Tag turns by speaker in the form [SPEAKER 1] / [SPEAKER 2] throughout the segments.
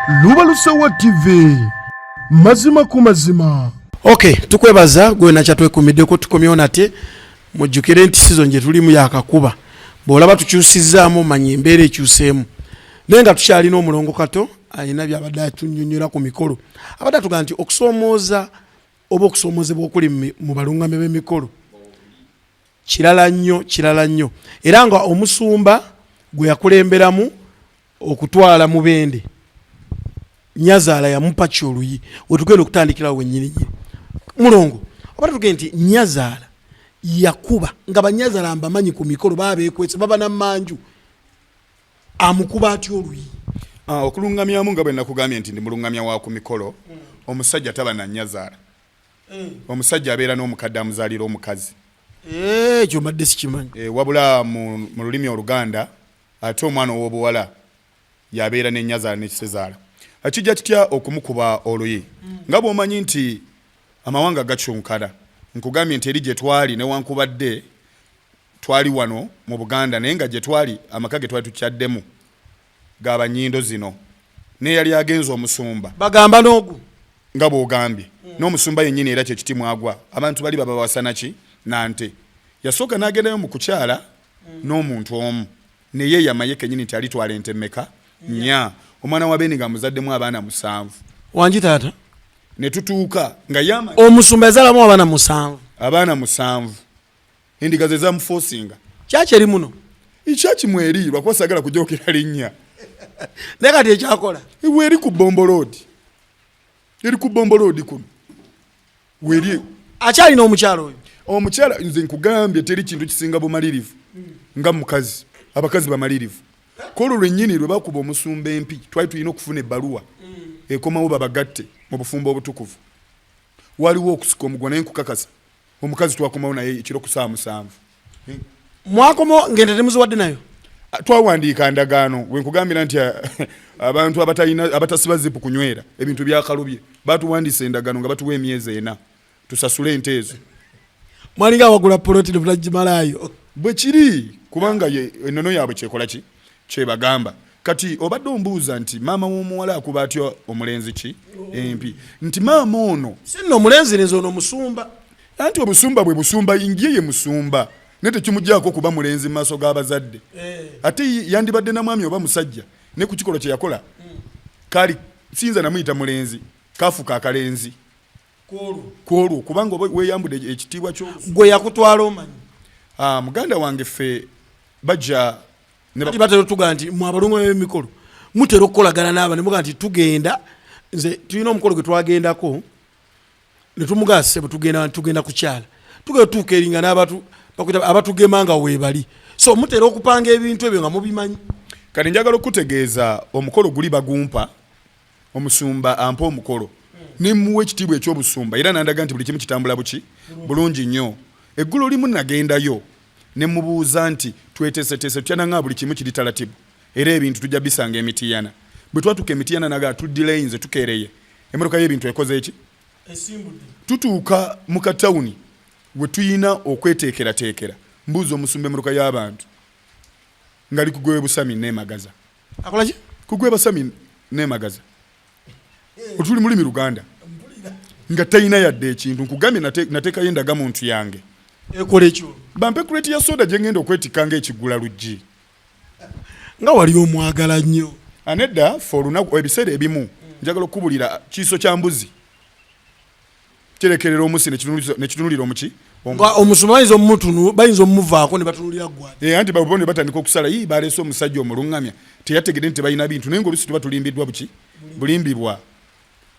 [SPEAKER 1] Lubalusewa TV mazima ku mazima.
[SPEAKER 2] Okay, tukwebaza gwe na chatwekumiddeko tukomyewo nate mujjukire nti season gye tulimu yakakuba bw'olaba tukyusizaamu manyi embeera ekyuseemu naye nga tukyalina omulongo kato alina byabadde atunyonnyola ku mikolo abadde atugamba nti okusoomooza oba okusoomozebwa okuli mu baluŋŋame b'emikolo kirala nnyo era nga omusumba gwe yakulemberamu okutwala mubende Nyazaala yamupa kyoluyi wetugenda okutandikirawo wennyininyini mulongo oba tugende nti Nyazaala yakuba nga Banyazaala mbamanyi ku mikolo baabeekwese baba n'ammanju amukuba atya oluyi
[SPEAKER 3] okulungamyamu nga bwe nakugambye nti ndi mulungamya wa ku mikolo omusajja taba na Nyazaala omusajja abeera n'omukadde amuzaalira omukazi
[SPEAKER 2] ekyo mbadde sikimanyi
[SPEAKER 3] wabula mu lulimi Oluganda ate omwana ow'obuwala yabeera ne Nyazaala n'ekisezaala akijja kitya okumukuba oluyi nga bw'omanyi nti amawanga gakyunkana nkugambye nti eri gye twali newankubadde twali wano mu Buganda naye nga gye twali amaka ge twali tukyaddemu g'abanyindo zino naye yali agenza omusumba
[SPEAKER 2] bagamba n'ogu
[SPEAKER 3] nga bw'ogambye n'omusumba yennyini era kye kiti mwagwa abantu bali babawasana ki nante yasooka n'agendayo mu kukyala n'omuntu omu naye yamaye kennyini nti alitwala ente mmeka nnya omwana wa Beni nga muzaddemu abaana 7
[SPEAKER 2] wangi taata
[SPEAKER 3] ne tutuuka nga yama
[SPEAKER 2] omusumba yazaalamu abaana 7 endiga ze zamufosinga kyaki eri muno
[SPEAKER 3] ikyaki mweri lwakuba sagala kujokera linnya
[SPEAKER 2] naye kati ekyakola
[SPEAKER 3] weri ku Bombo Road eri ku Bombo Road kuno weri
[SPEAKER 2] akyalina omukyalo oyo
[SPEAKER 3] omukyala nze nkugambye teri kintu kisinga bumalirivu nga mukazi abakazi bamalirivu kolo lwennyini lwe bakuba omusumba empi twali tulina okufuna ebbaluwa ekomawo babagatte mu bufumbo obutukuvu waliwo okusika omugwa naye nkukakasa omukazi twakomawo naye ekiro ku 7
[SPEAKER 2] mwakomo ngende temuziwadde nayo
[SPEAKER 3] twawandiika ndagaano wenkugambira nti abantu abatasiba zipu kunywera ebintu byakalubye batuwandiisa endagaano nga batuwa emyezi 4 tusasule ente ezo
[SPEAKER 2] mwalinga wagula poloti nebulagimalayo
[SPEAKER 3] bwe kiri kubanga ennono yaabwe kyekola ki kyebagamba kati obadde ombuuza nti maama w'omuwala akuba atya omulenzi ki empi nti maama ono
[SPEAKER 2] sinno omulenzi nenze ono musumba
[SPEAKER 3] anti obusumba bwe busumba ingiye ye musumba ne tekimuggyako kuba mulenzi mu maaso g'abazadde ate yandibadde na mwami oba musajja ne ku kikolo kye yakola kali sinza namuyita mulenzi kafuka akalenzi kwolwo kubanga weeyambudde ekitiibwa
[SPEAKER 2] gwe yakutwala omanyi
[SPEAKER 3] muganda wange ffe bajja
[SPEAKER 2] Ati batero tuga nti mwabalungo b'emikolo mutero okukolagana n'aba ne muga nti tugenda nze tulina omukolo gwe twagendako ne tumugase tugenda kukyala tugetuuka eringa n'abatu abatugema nga weebali so mutero okupanga ebintu ebyo nga mubimanyi
[SPEAKER 3] kati njagala okutegeeza omukolo guli bagumpa omusumba ampa omukolo ne muwe ekitiibwa eky'obusumba era nandaga nti buli kimu kitambula buki bulungi nnyo eggulo limu nagendayo ne mubuuza nti tweteeseteese tutyananga buli kimu kiri talatibu era ebintu tujja bisanga emitiyana bwe twatuka emitiyana naga tuddilayinze tukereye emmotoka y'ebintu ekoze eki tutuuka mu katawuni we tuyina okweteekerateekera mbuuza omusumba emmotoka y'abantu ngali kugwe busami neemagaza
[SPEAKER 2] akola ki
[SPEAKER 3] kugwe basami neemagaza otuli mulimi Luganda nga tayina yadde ekintu nkugambye nateekayo endaga muntu yange
[SPEAKER 2] ekola ekyo
[SPEAKER 3] bampe kuleti ya soda gye ngenda okwetikanga ekigula luggi
[SPEAKER 2] nga wali omwagala nnyo
[SPEAKER 3] anedda fe olunaku ebiseera ebimu njagala okubulira kiiso kya mbuzi kirekerera omusi nekitunulira omuki
[SPEAKER 2] nga omusuma bayinza omumuvaako ne batunulira gwa
[SPEAKER 3] anti babone batandika okusala baleese omusajja omuluŋŋamya teyategedde nti balina bintu naye ngaolusi tuba tulimbiddwa buki bulimbibwa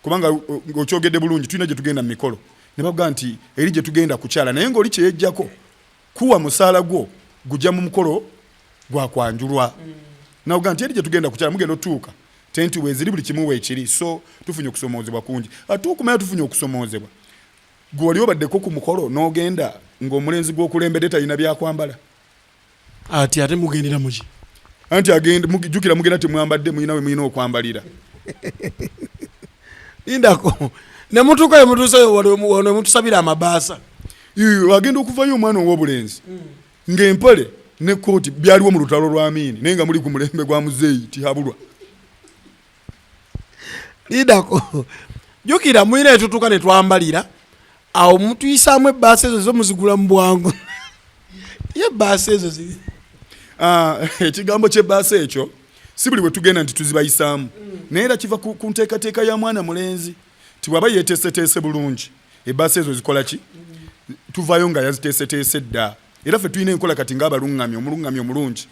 [SPEAKER 3] kubanga okyogedde bulungi tulina gye tugenda mu mikolo ne baga nti eri gye tugenda kukyala naye ngaoli kyeyejjako kuwa musaala gwo gujja mu mukolo gwakwanjulwa naga nti eri gye tugenda kukyala mugenda otuuka tenti weeziri buli kimu weekiri so tufunye okusomoozebwa kungi ate okumanya tufunye okusomoozebwa gwe wali obaddeko ku mukolo n'ogenda ng'omulenzi gw'okulembedde talina byakwambala
[SPEAKER 2] ate mugendera muki
[SPEAKER 3] anti jjukira mugenda temwambadde muyina okwambalira
[SPEAKER 2] indako ne mutuuka emutuuseyo wano emutusabira amabaasa
[SPEAKER 3] agenda okuvayo omwana ow'obulenzi ng'empale ne kooti byaliwo mu lutalo lwa Amini naye nga muli ku mulembe gwa muzeeyi tihabulwa
[SPEAKER 2] lidako jukira mwine etutuka ne twambalira awo mutuyisaamu ebbaasa ezo zomuzigula mu bwangu ye ebbaasa ezo ziri
[SPEAKER 3] ekigambo ky'ebbaasa ekyo si buli bwe tugenda nti tuzibayisaamu naye era kiva ku nteekateeka ya mwana mulenzi ti bw'aba yeeteeseteese bulungi ebbaasa ezo zikola ki tuvaayo nga yaziteeseteese dda era ffe tulina enkola kati omuluŋŋamya omulungi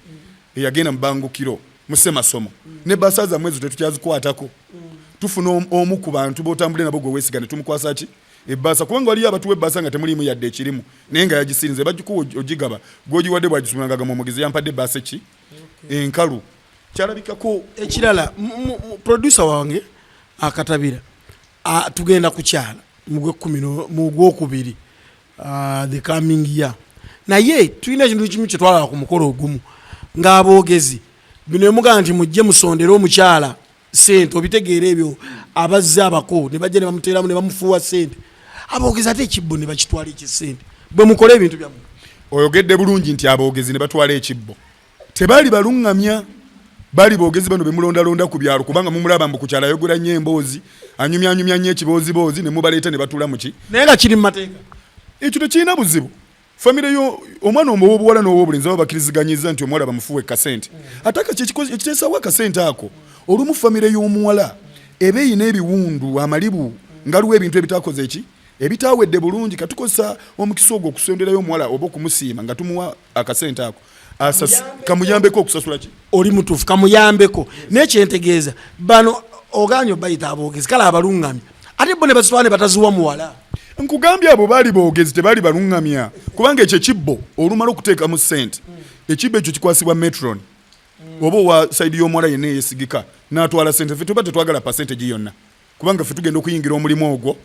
[SPEAKER 3] eyagenda mu bangukiro mu ssemasomo n'ebbaasa zammwe ezo tetukyazikwatako tufuna omu ku bantu b'otambule nabo gwe weesiga ne tumukwasa ki ebbaasa kubanga waliyo abatuwa ebbaasa nga temuliimu yadde ekirimu naye nga yagisinze bagikuwa ogigaba gwogiwadde bwagisumulangagaga omugezi yampadde ebbaasa ki enkalu kyalabikako
[SPEAKER 2] ekirala producer wange akatabira tugenda kukyala mu gwokubiri the coming year naye tulina ekintu kimu kyetwalaba ku mukolo ogumu ng'aboogezi bino emugaa nti mujje musondere omukyala sente obitegeera ebyo abazze abako ne bajja ne bamuteeramu ne bamufuuwa sente aboogezi ate ekibbo ne bakitwala ekisente bwe mukole ebintu byammwe
[SPEAKER 3] oyogedde bulungi nti aboogezi ne batwala ekibbo tebaali baluŋŋamya baali boogezi bano bemulondalonda ku byalo kubanga mumulaba mbu ku kyalo ayogera nnyo emboozi anyumyanyumya nnyo ekibooziboozi ne mubaleeta ne batuula mu ki
[SPEAKER 2] naye nga kiri mu mateeka
[SPEAKER 3] ekyo tekirina buzibu famire yo omwana ow'obuwala n'ow'obulenzi baba bakkiriziganyiza nti omuwala bamufuuwa ekasente ate ekiteesawo akasente ako olumu famire y'omuwala eba eyina ebiwundu amalibu ngaliwo ebintu ebitaakoze eki ebitaawedde bulungi katukozesa omukisa ogwo okusonderayo omuwala oba okumusiima nga tumuwa akasente ako kamuyambeko okusasula ki
[SPEAKER 2] oli mutuufu kamuyambeko nekyentegeeza bano oganye obayita aboogezi kale abaluŋŋamya ate bo ne bazitwala ne bataziwa muwala
[SPEAKER 3] nkugambye abo baali boogezi tebaali baluŋŋamya kubanga ekyo ekibbo olumala okuteekamu ssente ekibbo ekyo kikwasibwa metron oba owa sayidi y'omuwala yenna eyesigika n'atwala ssente ffe tuba tetwagala pasentegi yonna kubanga ffe tugenda okuyingira omulimu ogwo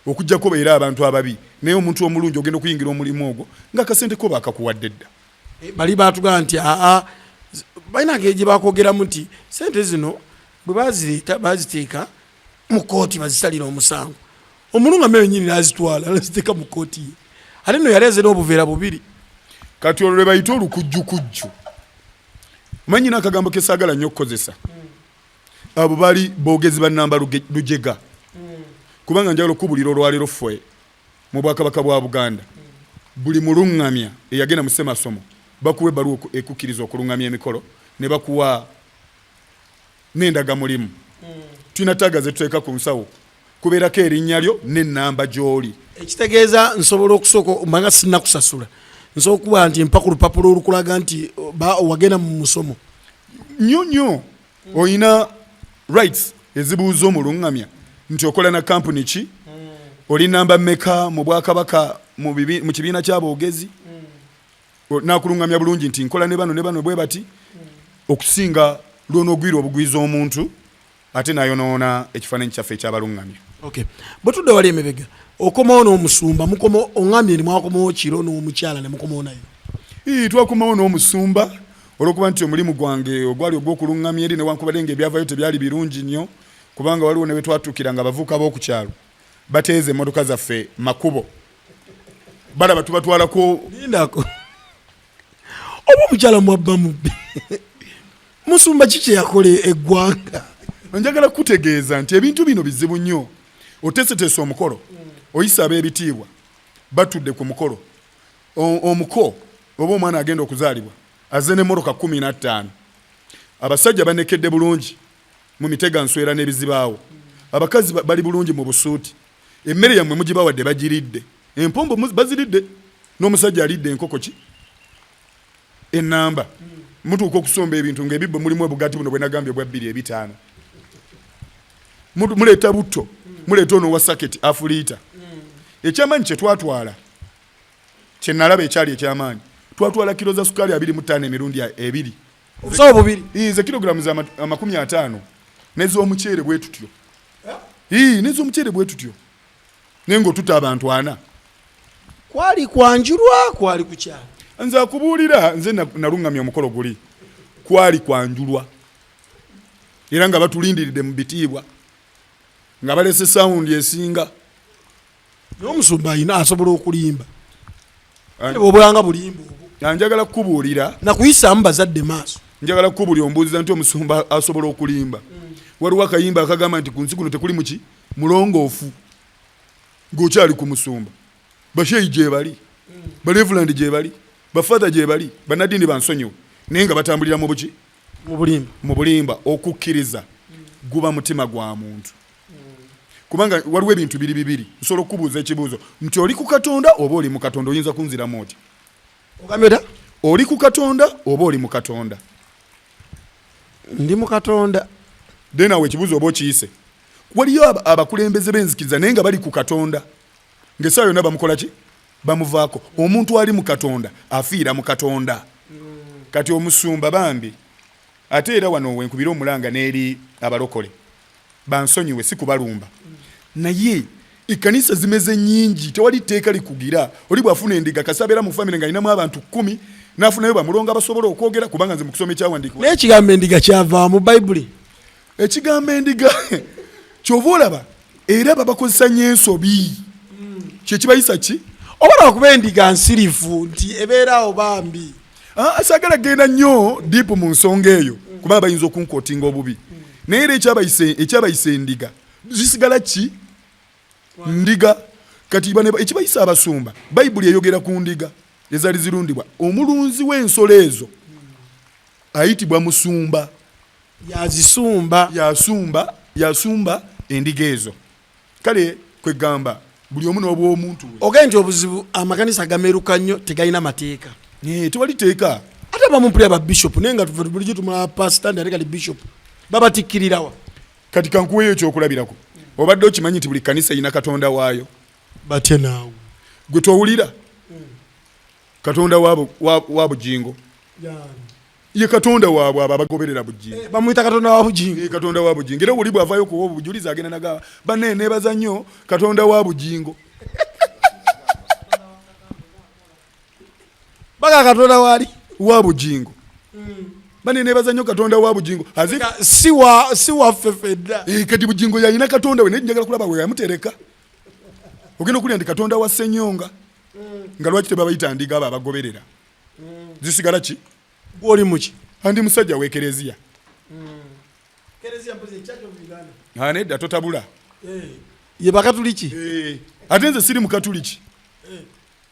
[SPEAKER 3] okuggyako beera abantu ababi naye omuntu omulungi ogenda okuyingira omulimu ogwo ng'akasente ko baakakuwadde dda
[SPEAKER 2] bali batugamba nti balina gye bakwogeramu nti sente zino bwe bazireeta baziteeka mu kooti bazisalira omusango omulungamya wenyini nazitwala naziteeka mu kooti ye ate no yaleeze n'obuveera bubiri
[SPEAKER 3] kati olwo lwe bayita olukujjukujju omanyi nyina akagambo ke saagala nnyo okukozesa abo baali boogezi bannamba lujega kubanga njagala okubulira olwaleero ffe mu bwakabaka bwa Buganda buli muluŋŋamya eyagenda mu ssemasomo bakuwa ebbaluwa ekukkiriza okuluŋŋamya emikolo ne bakuwa n'endagamulimu tulina taaga ze tuteeka ku nsawo kubeerako erinnya lyo n'ennamba gy'oli
[SPEAKER 2] ekitegeeza nsobola okusooka mbanga sinnakusasula nsobola okuba nti mpa ku lupapula olukulaga nti wagenda mu musomo
[SPEAKER 3] nnyo nnyo olina rights ezibuuza omuluŋŋamya nti okola na kampuni ki oli namba mmeka mu bwakabaka mu kibiina ky'aboogezi nakuluŋŋamya bulungi nti nkola ne bano bwe bati okusinga lw'onoogwira obugwiza omuntu ate nayonoona ekifaananyi kyaffe ekyabaluŋŋamya
[SPEAKER 2] bwe tudde wali emabega okomawo n'omusumba mukoma oŋŋamye ne mwakomawo kiro n'omukyala ne mukomawo naye
[SPEAKER 3] twakomawo n'omusumba olw'okuba nti omulimu gwange ogwali ogw'okuluŋŋamya eri newankubadde nga ebyavayo tebyali birungi nnyo kubanga waliwo ne bwe twatuukira nga abavuuka b'oku kyalo bateeza emmotoka zaffe makubo balaba tubatwalako
[SPEAKER 2] lindako oba omukyala mwabba mubbi musumba kiki yakola eggwanga
[SPEAKER 3] njagala kutegeeza nti ebintu bino bizibu nnyo oteeseteesa omukolo oyisa ab'ebitiibwa batudde ku mukolo omuko oba omwana agenda okuzaalibwa azze n'emmotoka 15 abasajja banekedde bulungi mu mitega nswera n'ebizibaawo abakazi bali bulungi mu busuuti emmere yammwe mugibawadde bagiridde empombo baziridde n'omusajja alidde enkoko ki ennamba mutuuka okusomba ebintu ng'ebibbo mulimu ebugati buno bwe nagambye bwa 2.5 muleeta butto muleeta ono wa saketi afuliita ekyamaanyi kye twatwala kye nalaba ekyali ekyamaanyi twatwala kilo za sukaali 25 emirundi 2
[SPEAKER 2] obusawo bubiri
[SPEAKER 3] ze kilogiramu za 50 n'ez'omuceere bwe tutyo n'ez'omuceere bwe tutyo naye ng'otuta abantu 4
[SPEAKER 2] kwali kwanjulwa kwali kukyala
[SPEAKER 3] nze akubuulira nze naluŋŋamya omukolo guli kwali kwanjulwa era nga batulindiridde mu bitiibwa nga balese sawundi esinga
[SPEAKER 2] n'omusumba ayina asobola okulimba obulanga bulimba obwo
[SPEAKER 3] njagala kukubuulira
[SPEAKER 2] nakuyisaamu bazadde maaso
[SPEAKER 3] njagala kukubuulira ombuuziza nti omusumba asobola okulimba waliwo akayimba akagamba nti ku nsi kuno tekuli muki mulongoofu ng'okyali ku musumba basheyi gye bali balevulandi gye bali bafadha gye bali bannaddiini bansonyiwe naye nga batambulira mu buki mu bulimba okukkiriza guba mutima gwa muntu kubanga waliwo ebintu bibiri nsobola okukubuuza ekibuuzo nti oli ku katonda oba oli mu katonda oyinza kunziramu oti
[SPEAKER 2] ogambye
[SPEAKER 3] oli ku katonda oba oli mu katonda
[SPEAKER 2] ndi mu katonda
[SPEAKER 3] then awo ekibuuzo oba okiyise waliyo abakulembeze b'enzikiriza naye nga bali ku katonda ng'essaawa yonna bamukola ki bamuvaako omuntu ali mu katonda afiira mu katonda kati omusumba bambi ate era wano wenkubira omulanga n'eri abalokole bansonyiwe si kubalumba naye ekkanisa zimeze nnyingi tewali tteeka likugira oli bw'afuna endiga kasabeera mu famire ng'alinamu abantu 10 n'afunayo bamulongo abasobola okwogera kubanga nze mu kusoma ekyawandiikibwa
[SPEAKER 2] naye ekigambo endiga kyava mu bayibuli
[SPEAKER 3] ekigambo endiga kyova olaba era babakozesa nnyo ensobi kyekibayisa ki
[SPEAKER 2] oba lwakuba endiga nsirifu nti ebeeraawo bambi
[SPEAKER 3] asagala genda nnyo diipu mu nsonga eyo kubanga bayinza okunkotinga obubi naye era ekyabayisa endiga zisigala ki ndiga kati ekibayisa abasumba bayibuli eyogera ku ndiga ezaali zirundibwa omulunzi w'ensolo ezo ayitibwa musumba yasumba endiga ezo kale kwegamba buli omu n'obw'omuntu we
[SPEAKER 2] ogenje obuzibu amakanisa gameruka nnyo tegalina mateeka
[SPEAKER 3] tewali teeka
[SPEAKER 2] ate bamumpulira babishopu naye nga bulijjo tumula pasita ndi ate kali bishopu babatikkirirawa
[SPEAKER 3] kati kankuweeyo ekyokulabirako obadde okimanyi nti buli kanisa erina katonda waayo
[SPEAKER 2] batya naawe
[SPEAKER 3] gwe towulira katonda wa bujingo ye katonda waabwe abo abagoberera bujingo
[SPEAKER 2] bamuyita katonda wa bujingo
[SPEAKER 3] katonda wa bujingo era buli bwavaayo kuwa obujulizi agenda nagaba banne neebaza nnyo katonda wa bujingo
[SPEAKER 2] baga katonda wali
[SPEAKER 3] wa bujingo banne neebaza nnyo katonda wa bujingo
[SPEAKER 2] si waffe fedda
[SPEAKER 3] kati bujingo yalina katonda we naye njagala kulaba we yamutereka ogenda okulya nti katonda wa ssenyonga nga lwaki tebabayita ndiga abo abagoberera zisigala ki
[SPEAKER 2] gwoli muki
[SPEAKER 3] andi musajja w'ekereziya nedda totabula
[SPEAKER 2] ye bakatuliki
[SPEAKER 3] ate nze siri mukatuliki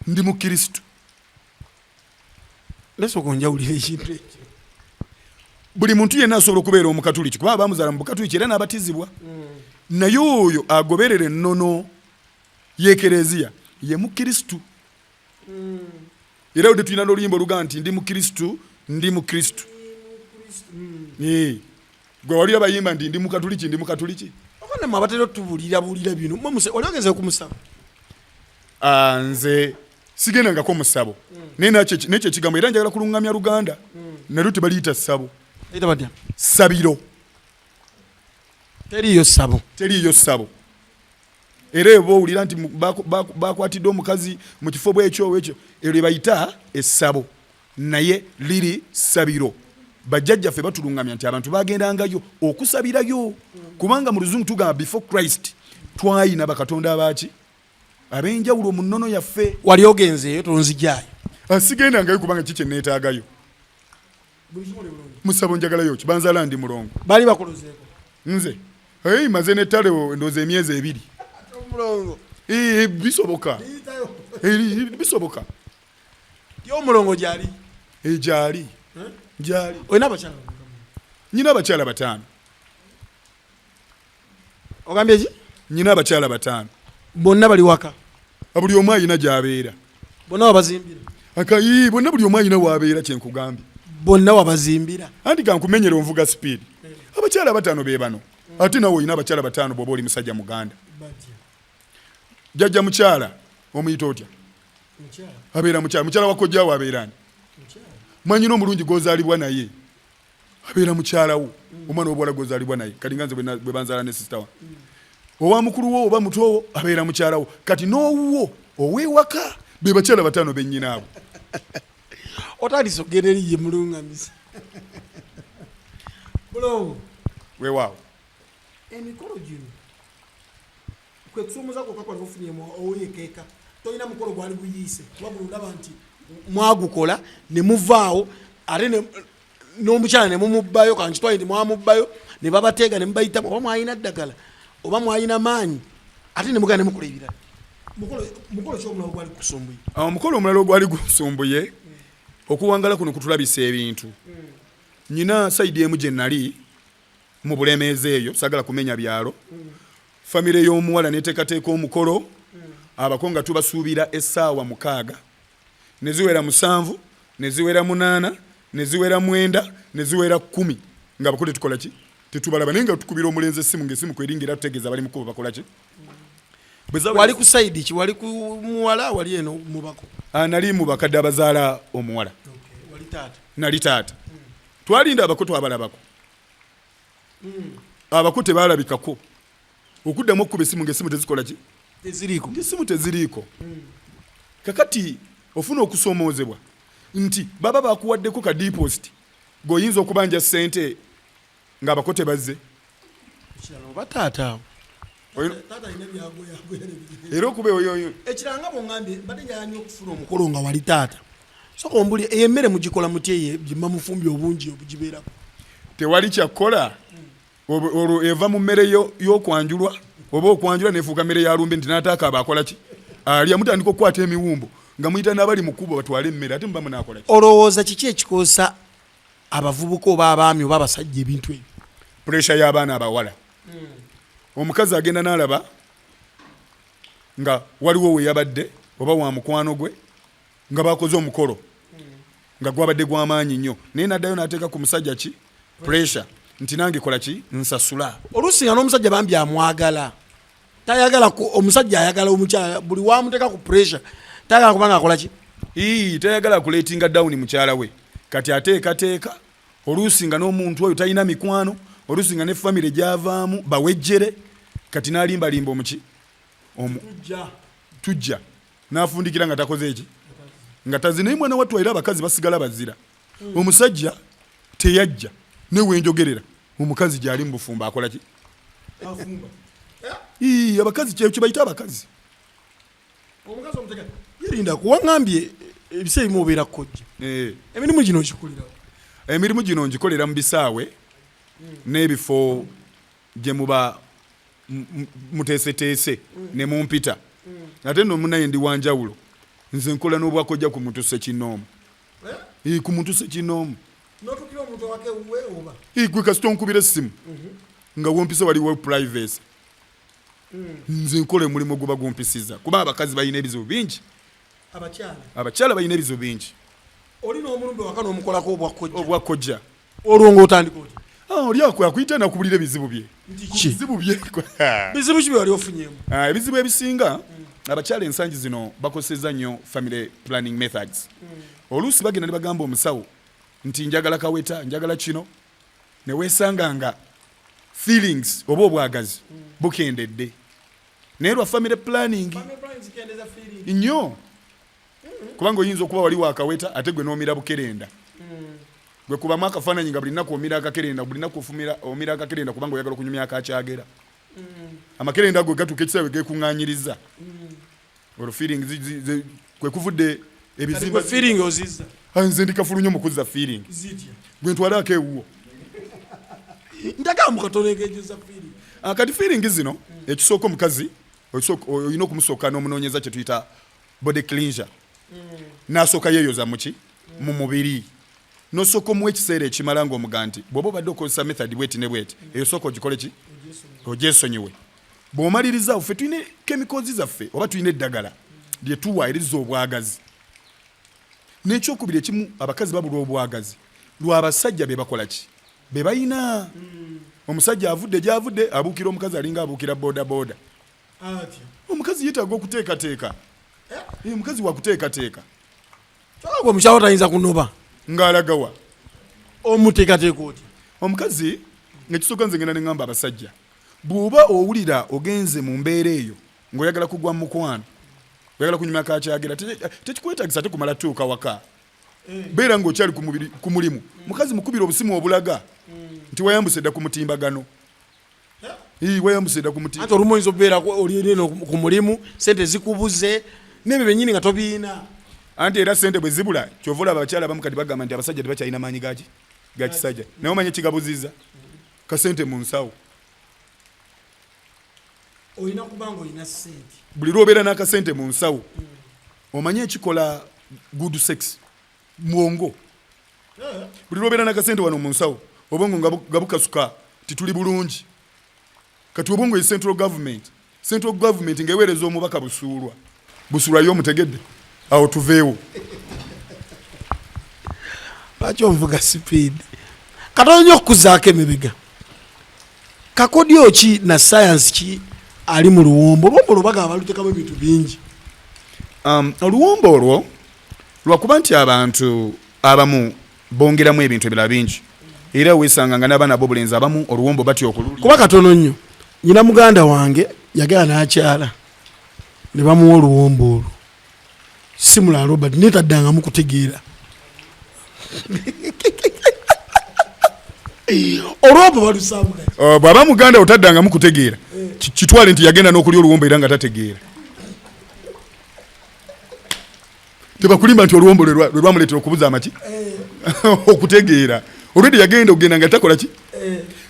[SPEAKER 3] ndi mu kristo
[SPEAKER 2] lesooka onjawulira ekintu ekyo
[SPEAKER 3] buli muntu yenna asobola okubeera omukatuliki kubanga bamuzaala mu bukatuliki era n'abatizibwa naye oyo agoberera ennono y'ekereziya ye mu kristo era odde tulina n'oluyimba olugamba nti ndi mu kristo gwe walira bayimba nti ndi mukatuliki
[SPEAKER 2] okonema abatera otubulira bino oli ogeze kumusaba
[SPEAKER 3] nze sigendangako musabo naye nekyo ekigambo era njagala kulungamya luganda nalyo tebaliyita ssabo sabiro
[SPEAKER 2] teriyo ssabo era eba owulira nti bakwatidde omukazi mu kifo bwekyo eryo bayita essabo naye liri sabiro bajjajjaffe batulungamya nti abantu bagendangayo okusabirayo kubanga mu luzungu tugamba before Christ twayina bakatonda abaki ab'enjawulo mu nnono yaffe wali ogenzeeyo tonzijaayo
[SPEAKER 3] sigendangayo kubanga kikye neetaagayo musabo njagalayo ki banzaala ndi mulongo
[SPEAKER 2] bali bakolozeeko
[SPEAKER 3] nze maze nettale ndooza emyezi 2 bisoboka
[SPEAKER 2] omulongo gyali
[SPEAKER 3] gyali
[SPEAKER 2] olina abakyala
[SPEAKER 3] nyina abakyala 5
[SPEAKER 2] ogambye ki
[SPEAKER 3] nyina abakyala 5
[SPEAKER 2] bonna bali waka
[SPEAKER 3] buli omu ayina gy'abeera
[SPEAKER 2] bonna wabazimbira
[SPEAKER 3] bonna buli omu ayina waabeera kyenkugambye
[SPEAKER 2] bonna wabazimbira
[SPEAKER 3] anti kankumenyera onvuga speed abakyala 5 be bano ate nawe olina abakyala 5 bw'oba oli musajja muganda jjajja mukyala omuyita otya abeera mukyala wa Kojja abeera ani mwanyina omulungi gozaalibwa naye abeera mukyalawo omwana w'obuwala gozaalibwa naye kati nga nze bwe banzaala ne sisita wa owa mukulu wo oba mutowo abeera mukyalawo kati n'owuwo ow'ewaka be bakyala 5 bennyinaabo
[SPEAKER 2] otandise okugenda eri ye mulungamisa bulongo
[SPEAKER 3] weewaawo
[SPEAKER 2] emikolo gino kwe kusumuza kwokka kwali ofunyemu oweekeeka tolina mukolo gwali guyiise wabula olaba nti mwagukola ne muvaawo ate n'omukyala ne mumubbayo kankitwaye nti mwamubbayo ne babateega ne mubayitamu oba mwalina ddagala oba mwalina maanyi ate ne mugana ne mukola ebirala mukolo ki omulala ogwali kusumbuye
[SPEAKER 3] omukolo omulala ogwali gusumbuye okuwangala kuno kutulabisa ebintu nyina saidi emu gye nali mu bulemeezi eyo sagala kumenya byalo famire y'omuwala neteekateeka omukolo abako nga tubasuubira essaawa 6 ne ziwera 7 ne ziwera 8 ne ziwera 9 ne ziwera 10 nga abako tetukola ki tetubalaba naye nga tukubira omulenzi essimu ng'essimu kweringira tutegeeza bali mukubo bakola ki
[SPEAKER 2] wali ku saidi ki wali ku muwala wali eno mubako
[SPEAKER 3] nali mu bakadde abazaala omuwala
[SPEAKER 2] wali taata
[SPEAKER 3] nali taata twalinda abako twabalabako abako tebaalabikako okuddamu okukuba essimu ng'essimu tezikola ki
[SPEAKER 2] teziriiko
[SPEAKER 3] ng'essimu teziriiko kakati ofuna okusoomoozebwa nti baba bakuwaddeko ka deposit ng'oyinza okubanja ssente ng'abako tebazze
[SPEAKER 2] oba taata
[SPEAKER 3] era okuba oyo
[SPEAKER 2] ekiranga bwongambye mbadde njagala okufuna omukolo nga wali taata soka ombuli eyo emmere mugikola muti eyo gimba mufumbi obungi obugibeerako
[SPEAKER 3] tewali kyakkola olwo eva mu mmere y'okwanjulwa oba okwanjula nefuuka mmere ya lumbe nti n'ataaka abakola ki alya mutandika okukwata emiwumbo nga muyita n'abali mu kkubo batwale emmere ate muba munaakola ki
[SPEAKER 2] olowooza kiki ekikoosa abavubuka oba abaami oba abasajja ebintu ebyo
[SPEAKER 3] puresha y'abaana abawala omukazi agenda n'alaba nga waliwo we yabadde oba wa mukwano gwe nga bakoze omukolo nga gwabadde gw'amaanyi nnyo naye naddayo n'ateeka ku musajja ki puresha nti nange kola ki nsasula
[SPEAKER 2] oluusi nga n'omusajja bambi amwagala tayagala omusajja ayagala omukyala buli wamuteeka ku puresha tayagala kubanga akola ki
[SPEAKER 3] tayagala kuleetinga dawuni mukyala we kati ateekateeka oluusi nga n'omuntu oyo talina mikwano oluusi nga ne famire gyavaamu bawejjere kati n'alimbalimba omuki tujja n'afundikira nga takoze eki nga tazinaye mwana wattu era abakazi basigala bazira omusajja teyajja newenjogerera omukazi gyali mu bufumba akola ki abakazi kyebayita abakazi
[SPEAKER 2] yerinda kuwaŋambye ebiseera bimu obeera Kojja emirimu gino ogikolerawo
[SPEAKER 3] emirimu gino ngikolera mu bisaawe n'ebifo gye muba muteeseteese ne mumpita ate nno munaye ndi wanjawulo nze nkola n'obwakojja ku muntu Ssekinnoomu ku muntu Ssekinnoomu gwe kasita onkubira essimu nga wompisa waliwo privacy nze nkola omulimu guba gumpisiza kuba abakazi balina ebizibu bingi abakyala balina ebizibu bingi
[SPEAKER 2] olina omulumbe waka n'omukolako
[SPEAKER 3] obwakojja
[SPEAKER 2] olwo ng'otandika oti
[SPEAKER 3] oli akuyita nakubulira ebizibu bye
[SPEAKER 2] bizibu ki bye wali ofunyemu
[SPEAKER 3] ebizibu ebisinga abakyala ensangi zino bakoseza nnyo family planning methods oluusi bagenda ne bagamba omusawo nti njagala kaweta njagala kino ne weesanga nga feelings oba obwagazi bukendedde naye lwa family planning nnyo kubanga oyinza okuba wali wakaweta ate gwe n'omira bukerenda gwe kubamu akafaananyi nga buli nnaku omira akakerenda buli nnaku omira akakerenda kubanga oyagala okunyumya akakyagera amakerenda ago gatuuka ekisaawe geekuŋŋaanyiriza olwo feeling kwe kuvudde ebizimba nze ndikafulu nnyo mukuzza feeling gwe ntwalaako ewuwo kati feeling zino ekisooka omukazi olina okumusooka n'omunoonyeza kye tuyita body cleansure n'asooka yeeyoza muki mu mubiri nosooka omuwa ekiseera ekimala ng'omuga nti bw'oba obadde okozesa method bweti ne bweti eyo sooka ogikole ki ogyesonyiwe bw'omaliriza ffe tulina chemicals zaffe oba tulina eddagala lye tuwa erizza obwagazi n'ekyokubiri ekimu abakazi babulwa obwagazi lw'abasajja be bakola ki be bayina omusajja avudde gyavudde abuukira omukazi alinga abuukira bodaboda omukazi yeetaaga okuteekateeka omukazi wakuteekateeka
[SPEAKER 2] gwe mukyalo tayinza kunoba
[SPEAKER 3] ng'alagawa
[SPEAKER 2] omuteekateeka oti
[SPEAKER 3] omukazi ng'ekisooka nze ngenda ne ŋŋamba abasajja bw'oba owulira ogenze mu mbeera eyo ng'oyagala kugwa mu mukwano oyagala kunyumya kakyagera tekikwetagisa te kumala tuuka waka beera ng'okyali ku mulimu mukazi mukubira obusimu obulaga nti wayambuse dda ku mutimbagano wayambuse dda ku
[SPEAKER 2] anti olumu oyinza okubeera olino ku mulimu sente zikubuze nebyo bennyini nga tobiina
[SPEAKER 3] anti era sente bwe zibula kyova olaba abakyala abamu kati bagamba nti abasajja tebakyalina maanyi gaki gakisajja naye omanye kigabuziza kasente mu nsawo
[SPEAKER 2] olina kubanga olina ssente
[SPEAKER 3] buli lwobeera n'akasente mu nsawo omanye ekikola good sex mwongo buli lwobeera n'akasente wano mu nsawo obwongo nga bukasuka tituli bulungi kati obwongo ye central government ng'eweereza omubaka busuulwayo omutegedde awo tuveewo
[SPEAKER 2] lwaki onvuga sipiidi katonya okukuzaako emibega kakodyo ki na sayansi ki ali mu luwombo lubaga balutekamu ebintu bingi
[SPEAKER 3] oluwombo olwo lwakuba nti abantu abamu bongeramu ebintu ebirala bingi era weesanga nga n'abaana b'obulenzi abamu oluwombo batya okululya
[SPEAKER 2] kuba katono nnyo nyina muganda wange yagala n'akyala ne bamuwa oluwombo olwo simula Robert netaddangamu kutegeera olwombo balusambula
[SPEAKER 3] bw'aba muganda otaddangamu kutegeera kitwale nti yagenda n'okulya oluwombo era nga tategeera tebakulimba nti oluwombo lwe lwamuleetera okubuza amaki okutegeera olwedde yagenda okugenda nga takola ki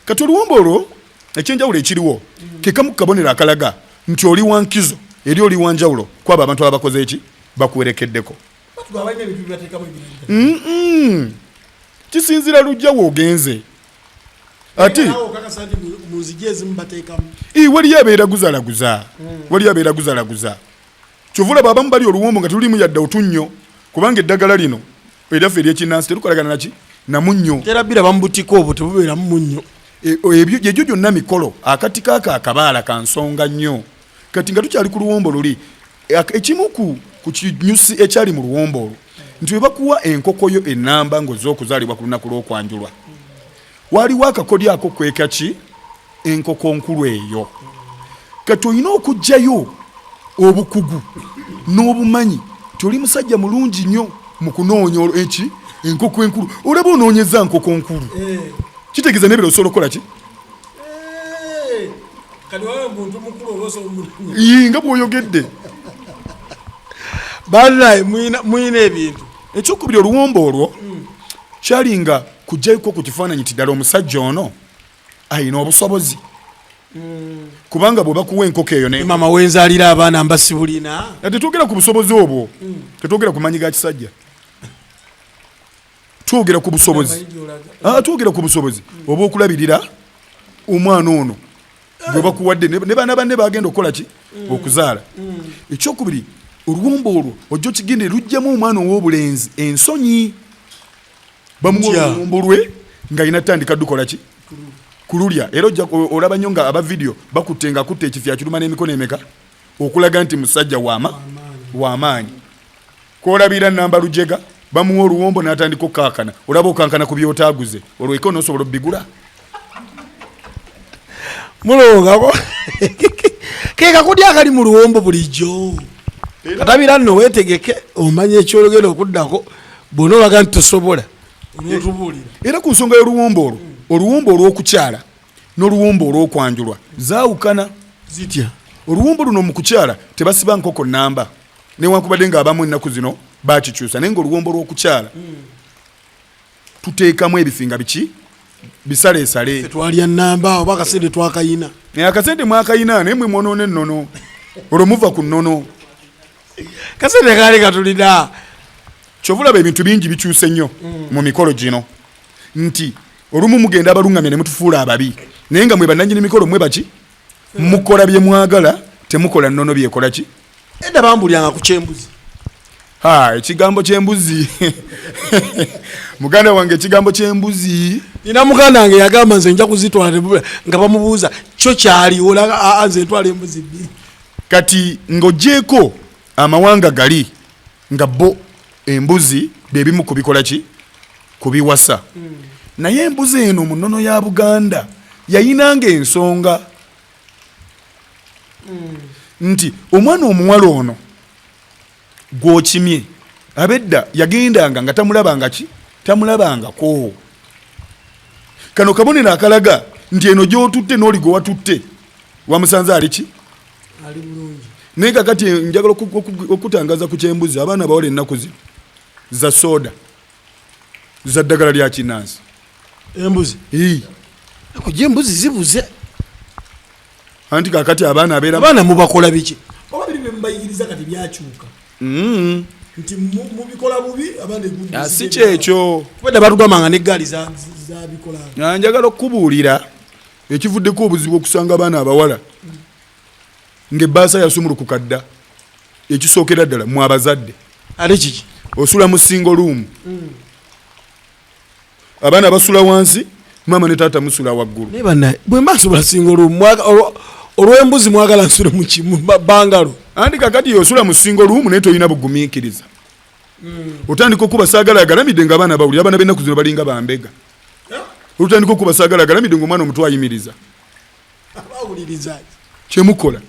[SPEAKER 3] kati oluwombo olwo ekyenjawulo ekiriwo kekamu kabonero akalaga nti oli wankizo eri oli wanjawulo kwaba abantu abakoze eki bakuwerekeddeko kisinzira lujja woogenze ati waliyo abeera guzalaguza kyovula babamu bali oluwombo nga tulimu yadda otunnyo kubanga eddagala lino eryaffe eryekinnansi terukolagana naki namunnyo
[SPEAKER 2] terabira bamubutika obwo tebubeeramu munnyo
[SPEAKER 3] ebyo gyegyo gyonna mikolo akatika ako akabaala kansonga nnyo kati nga tukyali ku luwombo luli ekimu ku kinyusi ekyali mu luwombo olwo nti we bakuwa enkokoyo ennamba ng'oz'okuzaalibwa ku lunaku lw'okwanjulwa waliwo akakodyo ako kweka ki enkoko nkulu eyo kati olina okuggyayo obukugu n'obumanyi ti oli musajja mulungi nnyo mu kunoonya eki enkoko enkulu olaba onoonyeza nkoko nkulu kitegeeza n'ebiro osobola okukola ki nga bw'oyogedde
[SPEAKER 2] banaye muyina ebintu
[SPEAKER 3] ekyokubiri oluwombo olwo kyali nga kujjayuko ku kifaananyi ti ddala omusajja ono ayina obusobozi kubanga bwe bakuwa enkoko eyo
[SPEAKER 2] mama wenzaalira abaana mbasibulina
[SPEAKER 3] tetwogera ku busobozi obwo tetwogera ku manyi ga kisajja twogera ku busobozi twogera ku busobozi oba okulabirira omwana ono gwe bakuwadde ne baana banne bagenda okukola ki okuzaala ekyokubiri oluwombo olwo ojja okigende lujjamu omwana ow'obulenzi ensonyi bamuwa oluwombo lwe ng'alina tandika dukola ki kululya era ojja olaba nnyo nga aba vidiyo bakutte nga akutte ekifya kiruma n'emikono emeka okulaga nti musajja w'amaanyi kwolabira namba lujega bamuwa oluwombo n'atandika okkankana olaba okankana ku byotaaguze olweko n'osobola obbigula
[SPEAKER 2] mulongako ke kakodyo akali mu luwombo bulijjo katabira nno weetegeke omanye ekyologenda okuddako bwona olaga nti tosobola olwotubuulira
[SPEAKER 3] era ku nsonga y'oluwombo olwo oluwombo olw'okukyala n'oluwombo olw'okwanjulwa zaawukana
[SPEAKER 2] zitya
[SPEAKER 3] oluwombo luno mu kukyala tebasiba nkoko namba newankubadde ng'abamu ennaku zino bakikyusa naye ngaoluwombo lw'okukyala tuteekamu ebifinga biki bisaleesale
[SPEAKER 2] twalya namba oba akasente twakayina
[SPEAKER 3] akasente mwakayina naye mwe mwonoona ennono olwo muva ku nnono
[SPEAKER 2] kasente kaali katulina
[SPEAKER 3] kyovulaba ebintu bingi bikyuse nnyo mu mikolo gino nti olumu mugenda abalungamye ne mutufuula ababi naye nga mwe bannannyini mikolo mwe baki mukola bye mwagala temukola nnono byekola ki
[SPEAKER 2] edda bambulyanga ku kyembuzi
[SPEAKER 3] ekigambo ky'embuzi muganda wange ekigambo ky'embuzi
[SPEAKER 2] nina muganda wange yagamba nze nja kuzitwala nga bamubuuza kyo kyaliwo nze ntwala embuzi bbiri
[SPEAKER 3] kati ng'oggyeko amawanga gali nga bo embuzi bebimu kubikola ki kubiwasa naye embuzi eno mu nnono ya Buganda yayinanga ensonga nti omwana omuwala ono gw'okimye abedda yagendanga nga tamulabangako kano kabonero akalaga nti eno gy'otutte n'oli gwe watutte wamusanze ali ki
[SPEAKER 2] ali bulungi
[SPEAKER 3] naye kakati njagala okutangaza ku kyembuzi abaana bawala ennaku zino za soda za ddagala lya kinnansi
[SPEAKER 2] embuzi kujja embuzi zibuze
[SPEAKER 3] anti kakati
[SPEAKER 2] abaana mubakola biki oba biri bembayigiriza kati byakyuka nti mubikola bubi abaana
[SPEAKER 3] si kyekyo
[SPEAKER 2] kubadde batugambanga n'eggaali zabikola
[SPEAKER 3] njagala okubuulira ekivuddeko obuzibu okusanga abaana abawala ng'ebbaasa yasumulukuka dda ekisookera ddala mu abazadde
[SPEAKER 2] ate kiki
[SPEAKER 3] osula mu single room abaana basula wansi mama ne taata musula waggulu
[SPEAKER 2] naye bannaye bwe mbasobola single room olw'embuzi mwagala nsule mu kimu bangalo
[SPEAKER 3] andi kakati yosula mu single room naye toyina bugumiikiriza otandika okuba saagala agalamidde ng'abaana bawulira abaana b'ennaku zino balinga bambega olutandika okuba saagala agalamidde ng'omwana omutwe ayimiriza kyemukola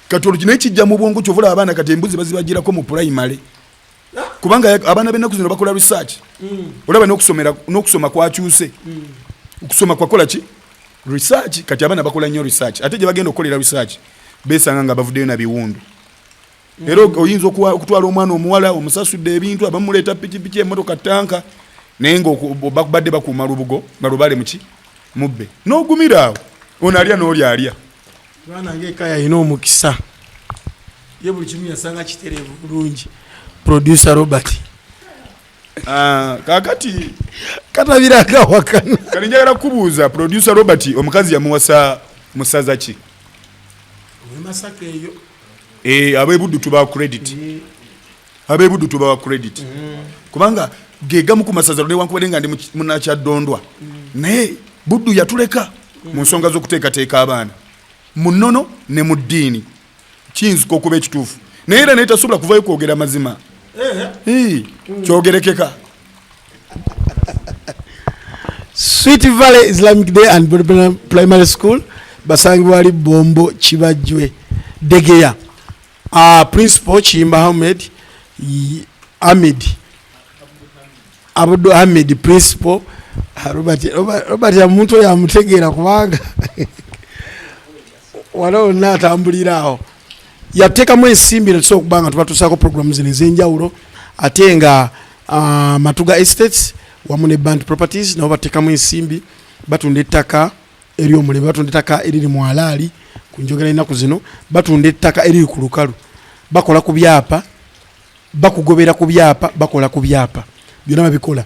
[SPEAKER 3] kati olwo kinaye kijja mu bwongo kyovula abaana kati embuzi bazibagirako mu primary kubanga abaana b'ennaku zino bakola research olaba n'okusoma kwakyuse okusoma kwakola ki research kati abaana bakola nnyo research ate gye bagenda okukolera research beesanga nga bavuddeyo na biwundu era oyinza okutwala omwana omuwala omusasudde ebintu abamuleeta pikipiki emmotoka tanka naye ng'obadde bakuuma lubugo nga lubale muki mubbe n'ogumira awo ono alya n'oli alya
[SPEAKER 2] mwana ng'eka yalina omukisa ye buli kimu yasanga kitereevu bulungi producer Robert
[SPEAKER 3] kakati
[SPEAKER 2] katabiraga wakana
[SPEAKER 3] kali njagala kubuuza producer Robert omukazi yamuwasa musaza ki
[SPEAKER 2] Masaka eyo
[SPEAKER 3] ab'ebuddu tubawa credit kubanga gegamu ku masaza newankubadde nga ndi munakyaddondwa naye buddu yatuleka mu nsonga z'okuteekateeka abaana mu nnono ne mu ddiini kiyinzika okuba ekituufu naye era naye tasobola kuvayo kwogera mazima kyogerekeka
[SPEAKER 2] Sweet Valley Islamic Day and Primary School basangibwa ali Bombo Kibajwe Degeya Principal Chimba Ahmed Abdul Ahmed Principal Robert ya muntu ya mutegeera kubanga wano natambulira awo yateekamu ensimbi so okubanga tuba tusaako programs ezenjawulo ate nga Matuga Estates wamu ne Band Properties nabo bateekamu ensimbi batunda ettaka eri omulembe batunda ettaka eriri mu alaali ku njogera ennaku zino batunda ettaka eriri ku lukalu bakola ku byapa bakugobera ku byapa bakola ku byapa byonna babikola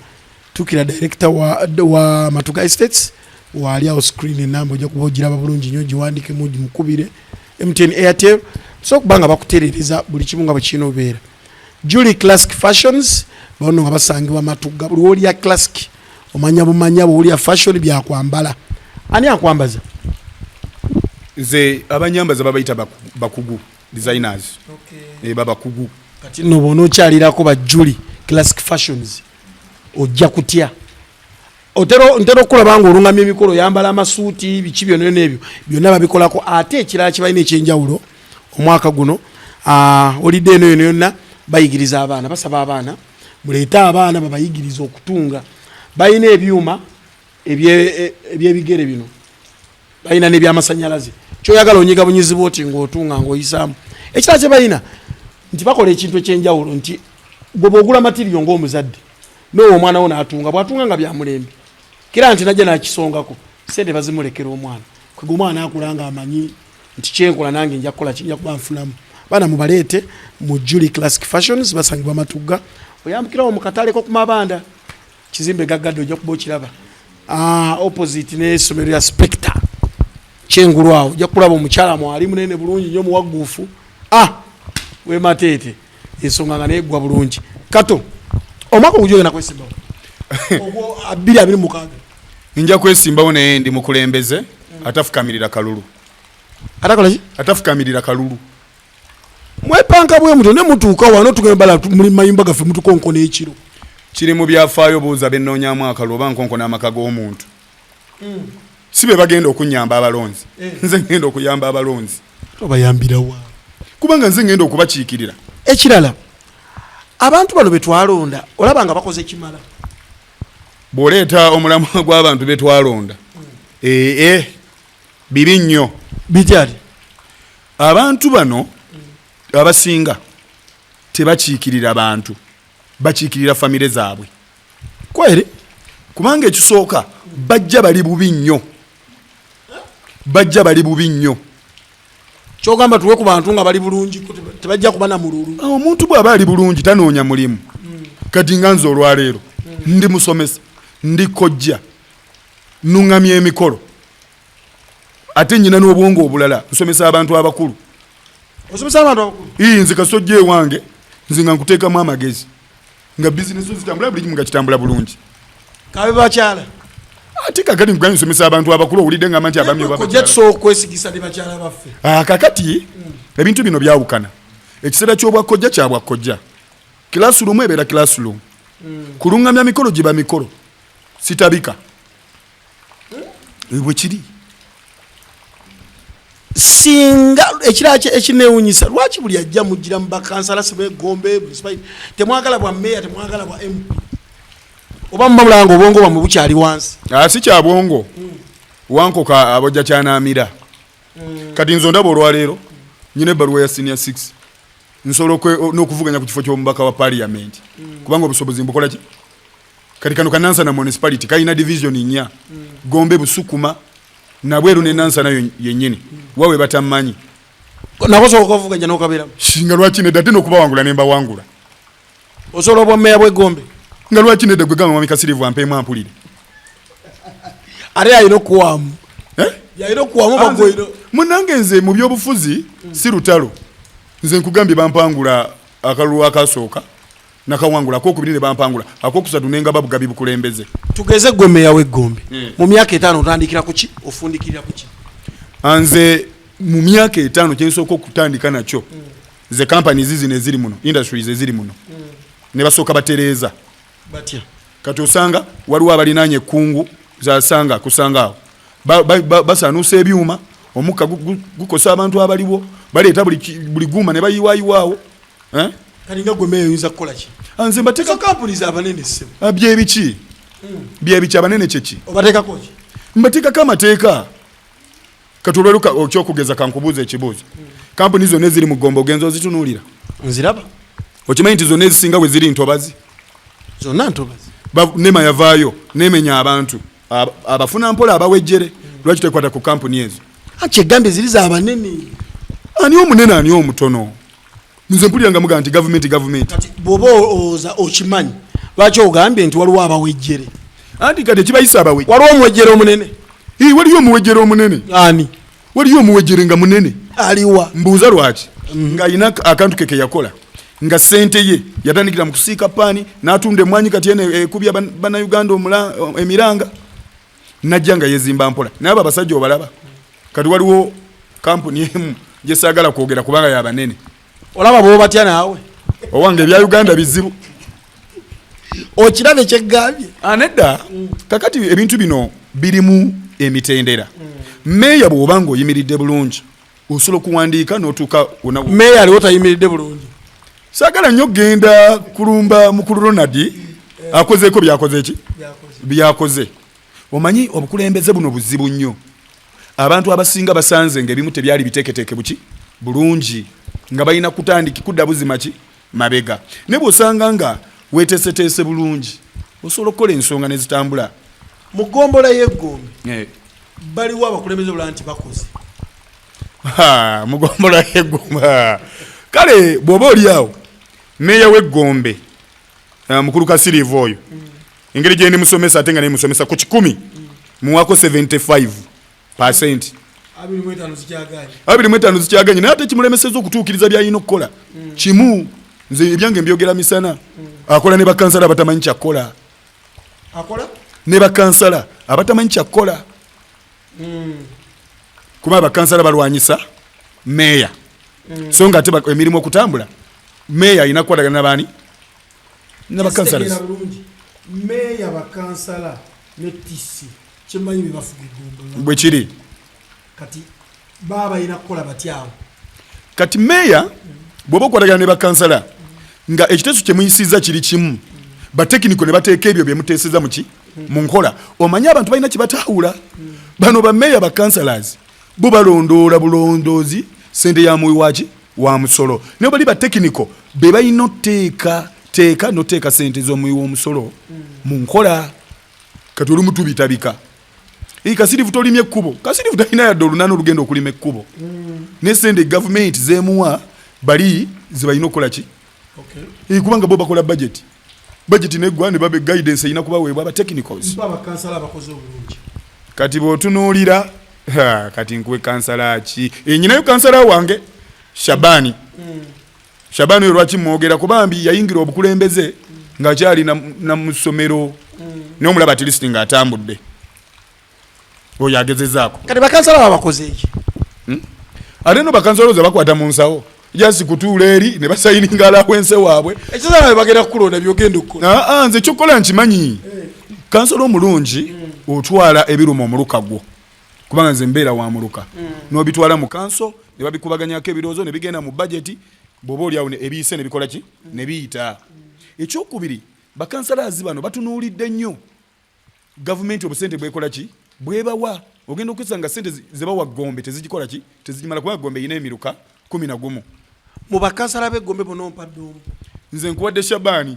[SPEAKER 2] tukira director wa Matuga Estates wali awo screen enamba ojja kuba ogiraba bulungi nnyo giwandike mukubire MTN Airtel so kubanga bakutereereza buli kimu nga bwekirina obeera Julie Classic Fashions bono nga basangibwa Matuga buli olya classic omanya bumanya olya fashion byakwambala ani akwambaza
[SPEAKER 3] nze abanyambaza babayita bakugu designers babakugu
[SPEAKER 2] kati no bono okyalirako ba Julie Classic Fashions ojja kutya ntero okulabanga olungamya emikolo yambala amasuuti biki byonna n'ebyo byonna babikolako ate ekirala kibalina ekyenjawulo omwaka guno olidde eno yonna bayigiriza abaana basaba abaana muleete abaana babayigiriza okutunga balina ebyuma ebyebigere bino balina n'ebyamasanyalaze kyoyagala onyiga bunyizibwa oti ng'otunga ng'oyisaamu ekirala kye balina nti bakola ekintu ekyenjawulo nti gwe bw'ogula matiriyo ng'omuzadde n'owo omwana wo n'atunga bw'atunga nga byamulembe kira nti najja nakisongako sente bazimulekera omwana kwega omwana akula nga amanyi nti kyenkola nange nja kukola kijja kuba nfunamu baana mubaleete mu Julie Classic Fashions basangibwa Matuga oyambukirawo mu katale k'okumabanda kizimbe gaggadde ojja kuba okiraba opposite n'essomero ya Spectre kyengulu awo ojja kulaba omukyala mwali munene bulungi nnyo muwagguufu wemateete ensonga nga neeggwa bulungi kato omwaka ogujogenda kwesimbawo ogwo 2026
[SPEAKER 3] nja kwesimbawo naye ndi mukulembeze atafukamirira kalulu
[SPEAKER 2] atakolaki
[SPEAKER 3] atafukamirira kalulu
[SPEAKER 2] mwepanka bwe muto ne mutuuka wano tugenda muli mayumba gaffe mutukonkona ekiro
[SPEAKER 3] kiri mu byafaayo buuza bennoonyaamu akalulu oba nkonkona amaka g'omuntu si be bagenda okunyamba abalonzi nze ngenda okuyamba abalonzi
[SPEAKER 2] obayambirawa
[SPEAKER 3] kubanga nze ngenda okubakiikirira
[SPEAKER 2] ekirala abantu bano betwalonda olaba nga bakoze kimala
[SPEAKER 3] bw'oleeta omulamwa gw'abantu betwalonda bibi nnyo
[SPEAKER 2] bityati
[SPEAKER 3] abantu bano abasinga tebakiikirira bantu bakiikirira famire zaabwe
[SPEAKER 2] kweri
[SPEAKER 3] kubanga ekisooka bajja bali bubi nnyo
[SPEAKER 2] kyogamba tuwe ku bantu nga bali bulungi tebajja kuba na mululu.
[SPEAKER 3] Omuntu bw'aba ali bulungi tanoonya mulimu. Kati nga nze olwaleero ndi musomesa ndi kojja nuŋŋamya emikolo ate nnyina n'obwongo obulala nsomesa abantu abakulu.
[SPEAKER 2] Osomesa abantu abakulu?
[SPEAKER 3] Nze kasojja ewange nze nga nkuteekamu amagezi nga bizinesi zitambula buli kimu nga kitambula bulungi.
[SPEAKER 2] Kabe bakyala
[SPEAKER 3] ate kakati nkugambye nsomesa abantu abakulu owulidde ngamba nti abami
[SPEAKER 2] Kojja tusobola okwesigisa ne bakyala baffe.
[SPEAKER 3] Kakati ebintu bino byawukana. Ekiseera ky'obwakkojja kya bwakkojja. Classroom ebeera classroom. Kuluŋŋamya mikolo giba mikolo. Sitabika. Bwe kiri.
[SPEAKER 2] Singa ekira ekineewunyisa lwaki buli ajja mujjira mu bakansala Gombe temwagala bwa meya temwagala bwa MP oba mumabulanga obwongo bwamwe bukyali wansi.
[SPEAKER 3] Si kya bwongo wankoka abojja kyanaamira. Kati nze ndaba olwaleero nyina ebbaluwa ya senior 6 nsobola n'okuvuganya ku kifo ky'omubaka wa parliament kubanga obusobozi mbukola ki. Kati kano Nansana municipality kalina division 4 Gombe Busukuma na Bweru ne Nansana yennyini wawe batammanyi
[SPEAKER 2] nako sobola okuvuganya n'okabeeramu.
[SPEAKER 3] Nga lwaki nedda ate n'okubawangula ne mbawangula.
[SPEAKER 2] Osobola obwa meya bw'e Gombe
[SPEAKER 3] nga lwaki nedda gwe gamba Mwami Kasirivu ampeemu ampulire.
[SPEAKER 2] ate yalina okuwaamu yalina okuwaamu bagwero.
[SPEAKER 3] Munnange nze mu byobufuzi si lutalo. Nze nkugambye bampangula akalulu akasooka nakawangula akokubiri ne bampangula akokusatu nenga babugabi bukulembeze.
[SPEAKER 2] Tugeze gwe meya w'e Gombe mu myaka 5 otandikira ku ki ofundikirira ku ki?
[SPEAKER 3] Nze mu myaka 5 kyensooka okutandika nakyo ze companies zino eziri muno industries eziri muno ne basooka batereeza
[SPEAKER 2] batya.
[SPEAKER 3] Kati osanga waliwo abalinaanye ekkungu zasanga kusanga awo basanuusa ebyuma omukka gukosa abantu abaliwo baleeta buli guuma ne bayiwaayiwaawo.
[SPEAKER 2] Kalinga gwe meya oyinza kukola ki?
[SPEAKER 3] Nze mbateeka
[SPEAKER 2] kampuni abanene ssebo
[SPEAKER 3] byebiki byebiki abanene kyeki
[SPEAKER 2] obateekako ki?
[SPEAKER 3] Mbateekako amateeka. Kati olweruka okyokugeza kankubuuza ekibuuzo. Kampuni zonna eziri mu Gombe ogenza ozitunuulira?
[SPEAKER 2] Nziraba.
[SPEAKER 3] Okimanyi nti zonna ezisinga bwe ziri ntobazi?
[SPEAKER 2] Zonna ntobazi.
[SPEAKER 3] Nema yavaayo nemenya abantu abafuna mpola abawejjere. Lwaki tekwata ku kampuni ezo?
[SPEAKER 2] Kyegambye ziri za abanene.
[SPEAKER 3] Ani omunene ani omutono? Nze mpulira nga mugamba nti gavumenti.
[SPEAKER 2] Kati bw'oba oza okimanyi lwaki ogambye nti waliwo abawejjere?
[SPEAKER 3] Anti kati ekibayisa abawejjere.
[SPEAKER 2] Waliwo omuwejjere omunene?
[SPEAKER 3] Waliyo omuwejjere omunene.
[SPEAKER 2] Ani?
[SPEAKER 3] Waliyo omuwejjere nga munene.
[SPEAKER 2] Aliwa.
[SPEAKER 3] Mbuuza lwaki? Nga alina akantu ke yakola. Nga sente ye yatandikira mu kusiika paani n'atunda emmwanyi kati ene ekubya bannayuganda emiranga najja nga yezimba mpola. Naye abo abasajja obalaba. Kati waliwo kampuni emu gye saagala kwogera kubanga y'abanene.
[SPEAKER 2] Olaba bo batya naawe?
[SPEAKER 3] Owange ebya Uganda bizibu.
[SPEAKER 2] Okirabe kyeggambye?
[SPEAKER 3] Nedda. Kakati ebintu bino birimu emitendera. Meya bw'obanga oyimiridde bulungi osobola okuwandiika n'otuuka
[SPEAKER 2] meya aliwo tayimiridde bulungi.
[SPEAKER 3] Saagala nnyo genda kulumba mukulu Ronald akozeeko byakoze ki? Byakoze. Omanyi obukulembeze buno buzibu nnyo. Abantu abasinga basanze ng'ebimu tebyali biteeketeeke buki bulungi nga balina kudda buzima ki mabega. Ne bw'osanga nga weeteeseteese bulungi osobola okukola ensonga ne zitambula.
[SPEAKER 2] Mu ggombolola y'e Gombe baliwo abakulembeze bulala nti bakoze.
[SPEAKER 3] Mu ggombolola y'e Gombe kale bw'oba oli awo meya w'e Gombe mukulu Kasirivu oyo engeri gye ndi musomesa ate nga ne musomesa ku 100 muwako 75%. 25 zikyaganye naye ate kimulemeseza okutuukiriza by'alina okukola kimu. Nze ebyange mbyogera misana. Akola ne bakansala abatamanyi kyakkola. Ne bakansala abatamanyi kyakkola. Kuba bakansala balwanyisa meya. So nga ate emirimu okutambula meya alina kukwatagana n'abaani? N'abakansala.
[SPEAKER 2] Meya bakansala ne TC kimanyi bye bafuga eggombolola.
[SPEAKER 3] Bwe kiri.
[SPEAKER 2] Kati baba balina kukola batyawo.
[SPEAKER 3] Kati meya bw'oba okwatagana ne bakansala nga ekiteeso kye muyisizza kiri kimu batekiniko ne bateeka ebyo bye muteeseza mu nkola omanyi abantu balina kye bataawula. Bano bameya bakansalas bo balondoola bulondoozi sente ya muwi waki wa musolo. Naye bali batekiniko be balina oteeka noteeka sente z'omuwi w'omusolo mu nkola. kati olumu tubitabika kasirifu tolimye ekkubo kasirifu talina yadde olunana olugenda okulima ekkubo nesente gavumenti zemuwa bali zebalina okukola ki kubanga bo bakola budget neggwa ne babe guidance erina kubaweebwa aba technicals kati bw'otunuulira kati nkuwe kansala ki nyinayo kansala wange Shabani oyo lwaki mwogera kubambi yayingira obukulembeze ng'akyali na mu ssomero n'omulaba at least ng'atambudde oyo agezezaako
[SPEAKER 2] kati bakansala babakoze eki
[SPEAKER 3] ate no bakansala oza bakwata mu nsawo jasi kutuula eri ne basayininga alawense waabwe
[SPEAKER 2] ekizala bagenda kukulonda byogenda okukola
[SPEAKER 3] nze kyokkola nkimanyi kansala omulungi otwala ebiruma omuluka gwo kubanga nze mbeera wa muluka n'obitwala mu kanso ne babikubaganyako ebirowoozo ne bigenda mu budget bw'oba oliawo ebiyise ne bikola ki ne biyita ekyokubiri bakansalaazi bano batunuulidde nnyo gavumenti obusente bwekola ki bwebawa ogenda okwesanga sente zebawa Gombe tezigikola ki tezigimala kuba Gombe yina emiruka 11
[SPEAKER 2] mu bakansala b'Egombe bono mpadde omu
[SPEAKER 3] nze nkuwadde Shabani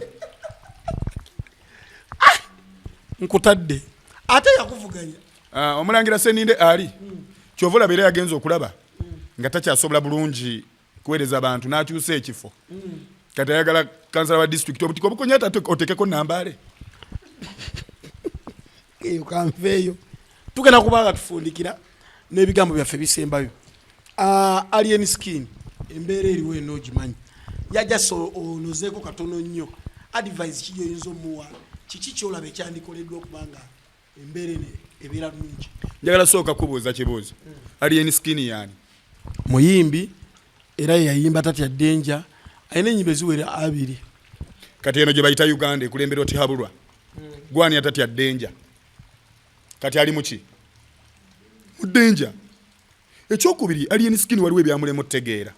[SPEAKER 2] nkutadde ate yakuvuganya
[SPEAKER 3] omulangira Seninde ali kyova olabera yagenza okulaba nga takyasobola bulungi kuweereza abantu n'akyusa ekifo kati ayagala kansala wa district obutiko obukonyata otekeko nambale
[SPEAKER 2] eyo kanveeyo tugenda kubanga tufundikira n'ebigambo byaffe bisembayo alien skin embeera eriwo eno ogimanyi yajasa onozeeko katono nnyo advice kiyo oyinza omuwa kiki kyolaba ekyandikoleddwa okubanga embeera eno ebeera nungi
[SPEAKER 3] njagala sooka kubuuza kibuuzo alien skin yani
[SPEAKER 2] muyimbi era yayimba tatya Denja ayina enyimba eziwera 2
[SPEAKER 3] kati eno gye bayita Uganda ekulembera oti habulwa gwani atatya Denja kati ali muki mu Denja ekyokubiri alien skin waliwo ebyamulemu otegeera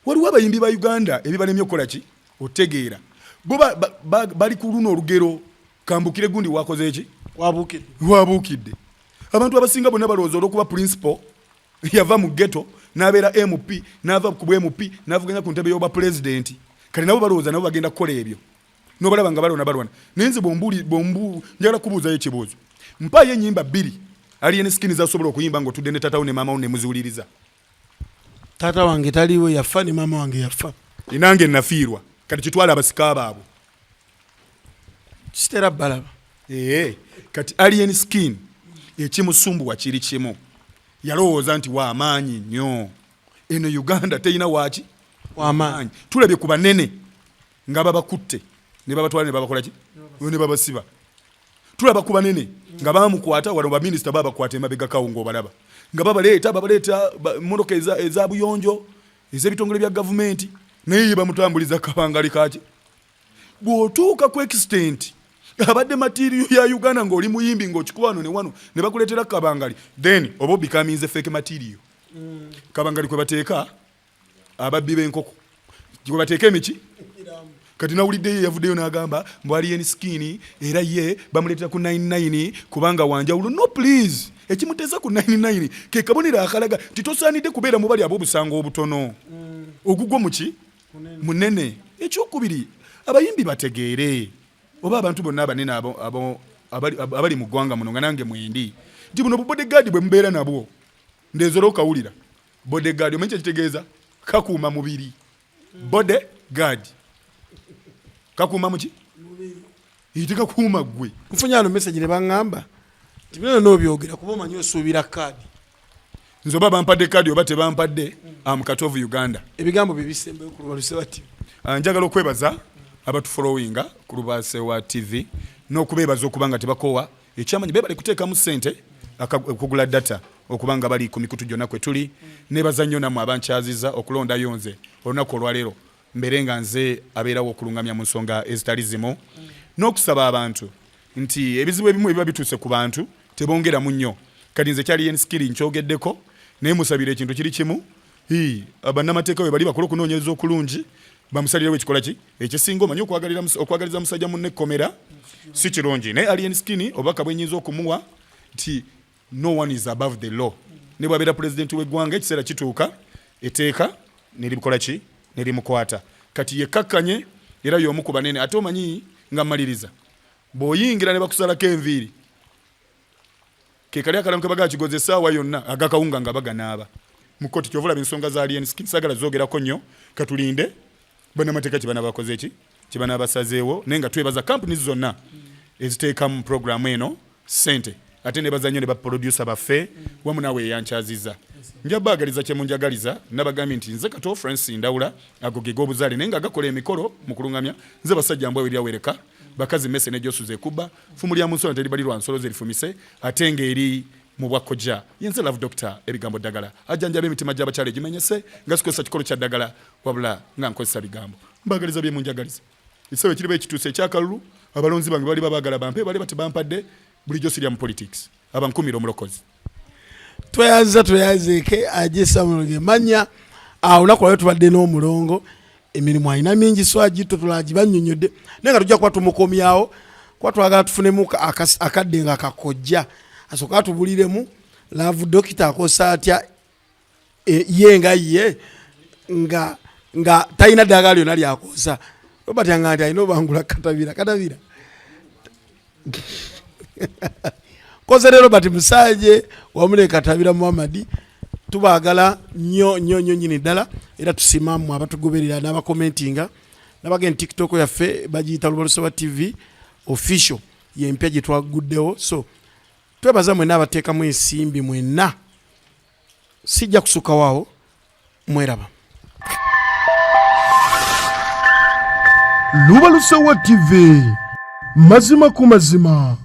[SPEAKER 3] waliwo abayimbi ba Uganda ebibalemye okukola ki otegeera bo bali ku luno olugero kambukire gundi wakoze eki wabuukidde abantu abasinga bonna balowooza olw'okuba principal yava mu ghetto n'abeera MP n'ava ku MP n'avuganya ku ntebe y'obwa president kati nabo balowooza nabo bagenda kukola ebyo n'obalaba nga balwana naye nze njagala kubuuzayo ekibuuzo mpaayo ennyimba 2 alien skin zasobola okuyimba ng'otudde ne tata wo ne maama wo ne muziwuliriza
[SPEAKER 2] taata wange taliwo yafa ne maama wange yafa
[SPEAKER 3] nange nafiirwa kati kitwala abasika baabwe
[SPEAKER 2] kitera balaba
[SPEAKER 3] kati alien skin ekimusumbuwa kiri kimu yalowooza nti w'amaanyi nnyo eno Uganda teyina waaki
[SPEAKER 2] w'amaanyi
[SPEAKER 3] tulabye ku banene nga babakutte ne babatwala ne babakola ki ne babasiba tulaba ku banene nga bamukwata wano baminisita babakwata emabega kawunga obalaba nga babaleeta emmotoka eza buyonjo ez'ebitongole bya gavumenti naye ye bamutambuliza kabangali kaki bw'otuuka ku extent abadde material ya Uganda ng'oli muyimbi ng'okikuba wano ne wano ne bakuleetera kabangali then oba becomes fake material kabangali kwe bateeka ababbi b'enkoko kwe bateeka emiki kati nawuliddeyo yavuddeyo n'agamba mbu alien skin era ye bamuleetera ku 99 kubanga wanjawulo no please ekimuteesa ku 99 ke kabonero akalaga titosaanidde kubeera mu bali ab'obusango obutono ogugwo muki munene ekyokubiri abayimbi bategeere oba abantu bonna abanene abali mu ggwanga muno nga nange mwendi nti buno bodyguard bwe mubeera nabwo ndeezora okawulira bodyguard omanyi kyekitegeeza kakuuma mubiri bodyguard kakuuma muki tekakuuma ggwe
[SPEAKER 2] nfunye ano message ne baŋŋamba nti bino n'obyogera kuba omanyi osuubira kaadi
[SPEAKER 3] nze oba bampadde kaadi oba tebampadde cut of Uganda
[SPEAKER 2] ebigambo bye bisembayo ku lubaluse bati
[SPEAKER 3] njagala okwebaza abatufollowinga ku Lubaluse wa TV n'okubeebaza okuba nga tebakoowa ekyamanyi beebale kuteekamu ssente okugula data okuba nga bali ku mikutu gyonna kwe tuli neebaza nnyo nammwe abankyaziza okulondayo nze olunaku olwaleero mbeere nga nze abeerawo okulungamya mu nsonga ezitali zimu n'okusaba abantu nti ebizibu ebimu ebiba bituuse ku bantu tebongeramu nnyo kati nze kyali yensikiri nkyogeddeko naye musabire ekintu kiri kimu bannamateeka we bali bakola okunoonyereza okulungi bamusalirewo ekikola ki ekisinga omanyi okwagaliza musajja munne ekkomera si kirungi naye alien skin obubaka bwenyinza okumuwa nti no one is above the law ne bwabeera pulezidenti w'eggwanga ekiseera kituuka eteeka neribikola ki nerimukwata kati yekkakkanye era y'omu ku banene ate omanyi nga mmaliriza bw'oyingira ne bakusalako enviiri ke kali akalamu ke bagakigoza essaawa yonna agakawunga nga baganaaba mu kkooti kyovulaba ensonga za alien skin sagala zoogerako nnyo katulinde bannamateeka kibana bakoze ki kibana basazeewo naye nga twebaza companies zonna eziteekamu programu eno ssente ate nebaza nnyo ne baproducer baffe wamu naawe eyankyaziza nja baagaliza kyemunjagaliza nabagambye nti nze kato Francis Ndawula ago ge g'obuzaale naye nga gakola emikolo mu kulungamya nze basajja mbwe weryawereka bakazi mese ne josuze kuba fumu lya munsona teribalirwa nsolo zerifumise ate ng'eri mu bwa Kojja yenze love doctor ebigambo ddagala ajjanjaba emitima gy'abakyala gimenyese nga sikozesa kikolo kya ddagala wabula nga nkozesa bigambo mbaagaliza bye munjagaliza ekiseera kiriba ekituuse ekyakalulu abalonzi bange bali babaagala bampe bali bati bampadde bulijjo sirya mu politics abankumira omulokozi
[SPEAKER 2] tweyanzeeke ajesa mulonge manya olunaku lwayo tubadde n'omulongo emirimu alina mingi so agito tulagibannyonnyodde naye nga tujja kuba tumukomyawo kuba twagala tufunemu akadde nga kakojja asooka atubuliremu laavu dokita akosa atya ye nga ye nga talina ddagala lyonna lyakosa Robert yanga nti alina obangula katabira koze rero Robert Musanje wamule katabira Muhammad tubaagala nnyo nyini ddala era tusimamu abatugoberera n'abakomentinga n'abagenda TikTok yaffe bagiyita Lubalusoba TV official yempya gye twaguddewo so twebaza mwenna abateekamu ensimbi mwenna sijja kusuka waawo mweraba
[SPEAKER 1] Lubalusoba TV mazima ku mazima.